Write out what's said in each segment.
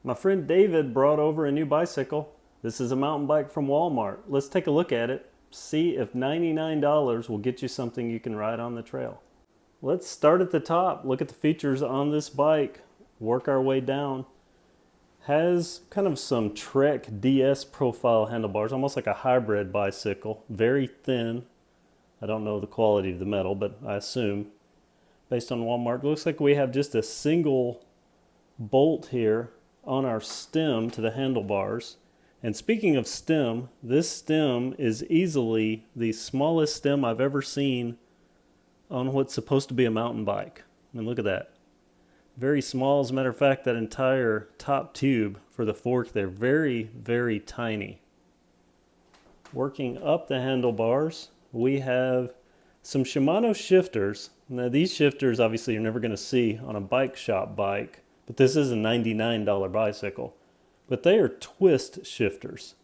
My friend David brought over a new bicycle. This is a mountain bike from Walmart. Let's take a look at it, see if $99 will get you something you can ride on the trail. Let's start at the top, look at the features on this bike, work our way down. Has kind of some Trek DS profile handlebars, almost like a hybrid bicycle, very thin. I don't know the quality of the metal, but I assume based on Walmart. It looks like we have just a single bolt here on our stem to the handlebars. And speaking of stem, this stem is easily the smallest stem I've ever seen on what's supposed to be a mountain bike. I mean, look at that. Very small. As a matter of fact, that entire top tube for the fork there, very, very tiny. Working up the handlebars, we have some Shimano shifters. Now these shifters obviously you're never going to see on a bike shop bike, but this is a $99 bicycle. But they are twist shifters,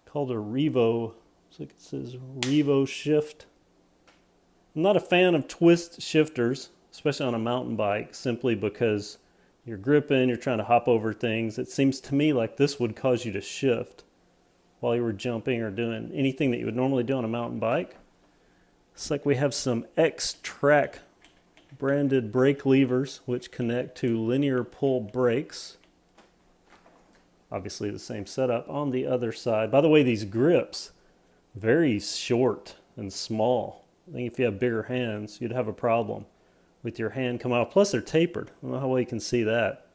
called a Revo. Looks like it says Revo shift. I'm not a fan of twist shifters, especially on a mountain bike, simply because you're gripping, you're trying to hop over things. It seems to me like this would cause you to shift while you were jumping or doing anything that you would normally do on a mountain bike. It's like we have some X-Track branded brake levers which connect to linear pull brakes. Obviously the same setup on the other side. By the way, these grips, very short and small. I think if you have bigger hands, you'd have a problem with your hand coming off. Plus they're tapered. I don't know how well you can see that.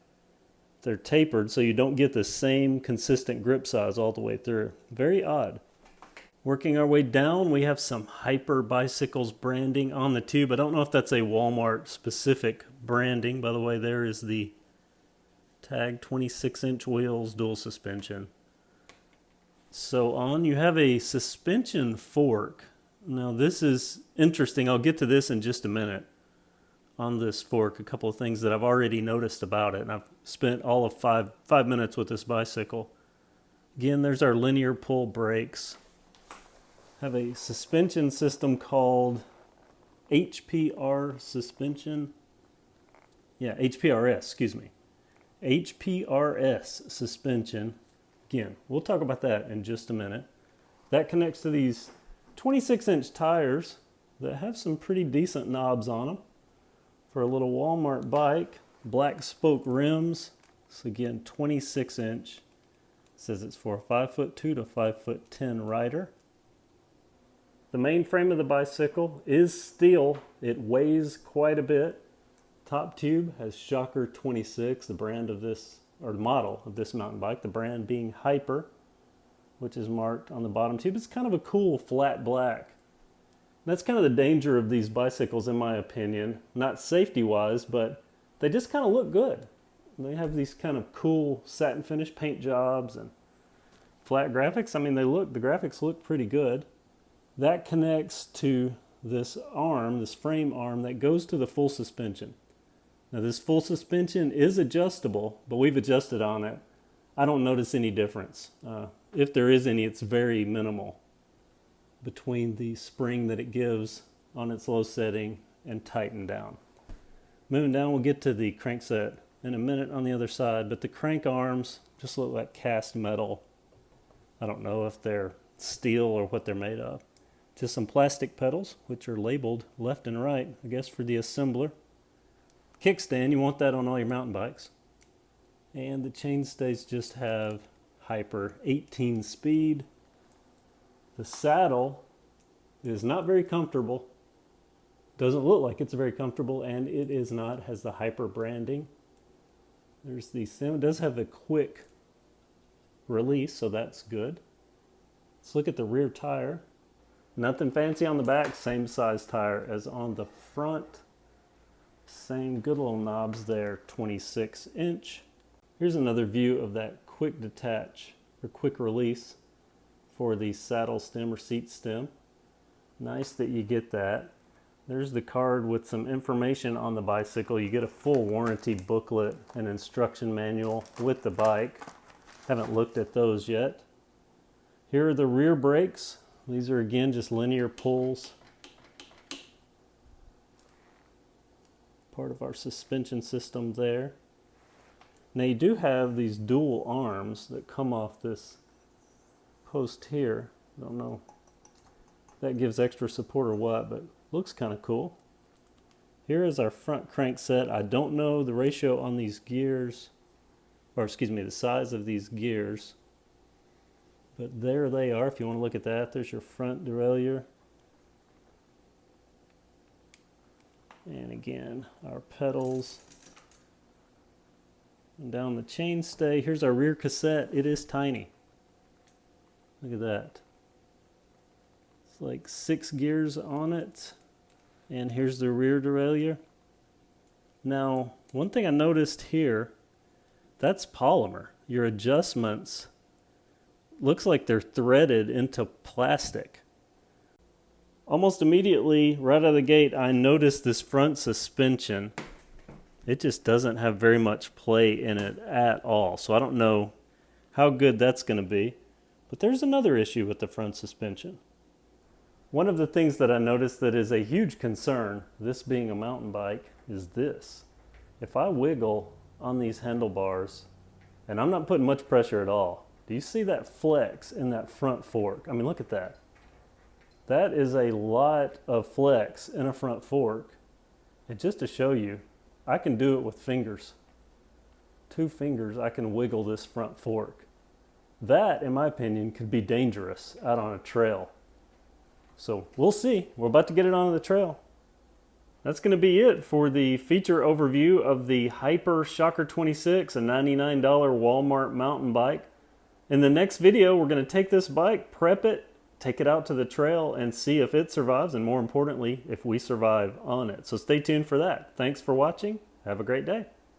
They're tapered so you don't get the same consistent grip size all the way through. Very odd. Working our way down, we have some Hyper Bicycles branding on the tube. I don't know if that's a Walmart specific branding. By the way, there is the tag, 26-inch wheels, dual suspension. So on, you have a suspension fork. Now this is interesting. I'll get to this in just a minute. On this fork, a couple of things that I've already noticed about it, and I've spent all of five minutes with this bicycle. Again, there's our linear pull brakes. Have a suspension system called HPR suspension. Yeah, HPRS, excuse me. HPRS suspension. Again, we'll talk about that in just a minute. That connects to these 26-inch tires that have some pretty decent knobs on them for a little Walmart bike. Black spoke rims. So again, 26-inch. Says it's for a 5'2" to 5'10" rider. The main frame of the bicycle is steel. It weighs quite a bit. Top tube has Shocker 26, the brand of this, or the model of this mountain bike, the brand being Hyper, which is marked on the bottom tube. It's kind of a cool flat black. That's kind of the danger of these bicycles in my opinion. Not safety-wise, but they just kind of look good. They have these kind of cool satin finish paint jobs and flat graphics. I mean, the graphics look pretty good. That connects to this arm, this frame arm that goes to the full suspension. Now this full suspension is adjustable, but we've adjusted on it. I don't notice any difference. If there is any, it's very minimal between the spring that it gives on its low setting and tighten down. Moving down, we'll get to the crankset in a minute on the other side, but the crank arms just look like cast metal. I don't know if they're steel or what they're made of. Just some plastic pedals, which are labeled left and right, I guess for the assembler. Kickstand, you want that on all your mountain bikes. And the chainstays just have Hyper 18 speed. The saddle is not very comfortable. Doesn't look like it's very comfortable, and it is not. It has the Hyper branding. There's the stem. It does have a quick release, so that's good. Let's look at the rear tire. Nothing fancy on the back, same size tire as on the front. Same good little knobs there, 26-inch. Here's another view of that quick detach or quick release for the saddle stem or seat stem. Nice that you get that. There's the card with some information on the bicycle. You get a full warranty booklet and instruction manual with the bike. Haven't looked at those yet. Here are the rear brakes. These are again just linear pulls. Part of our suspension system there. Now you do have these dual arms that come off this post here. I don't know if that gives extra support or what, but looks kind of cool. Here is our front crank set. I don't know the ratio on these gears, or excuse me, the size of these gears, but there they are. If you want to look at that, there's your front derailleur. And again, our pedals. And down the chainstay, here's our rear cassette. It is tiny. Look at that. It's like 6 gears on it. And here's the rear derailleur. Now, one thing I noticed here, that's polymer. Your adjustments looks like they're threaded into plastic. Almost immediately, right out of the gate, I noticed this front suspension. It just doesn't have very much play in it at all. So I don't know how good that's going to be. But there's another issue with the front suspension. One of the things that I noticed that is a huge concern, this being a mountain bike, is this. If I wiggle on these handlebars, and I'm not putting much pressure at all, do you see that flex in that front fork? I mean, look at that. That is a lot of flex in a front fork. And just to show you, I can do it with fingers. 2 fingers, I can wiggle this front fork. That, in my opinion, could be dangerous out on a trail. So we'll see. We're about to get it onto the trail. That's going to be it for the feature overview of the Hyper Shocker 26, a $99 Walmart mountain bike. In the next video, we're going to take this bike, prep it, take it out to the trail, and see if it survives, and more importantly, if we survive on it. So stay tuned for that. Thanks for watching. Have a great day.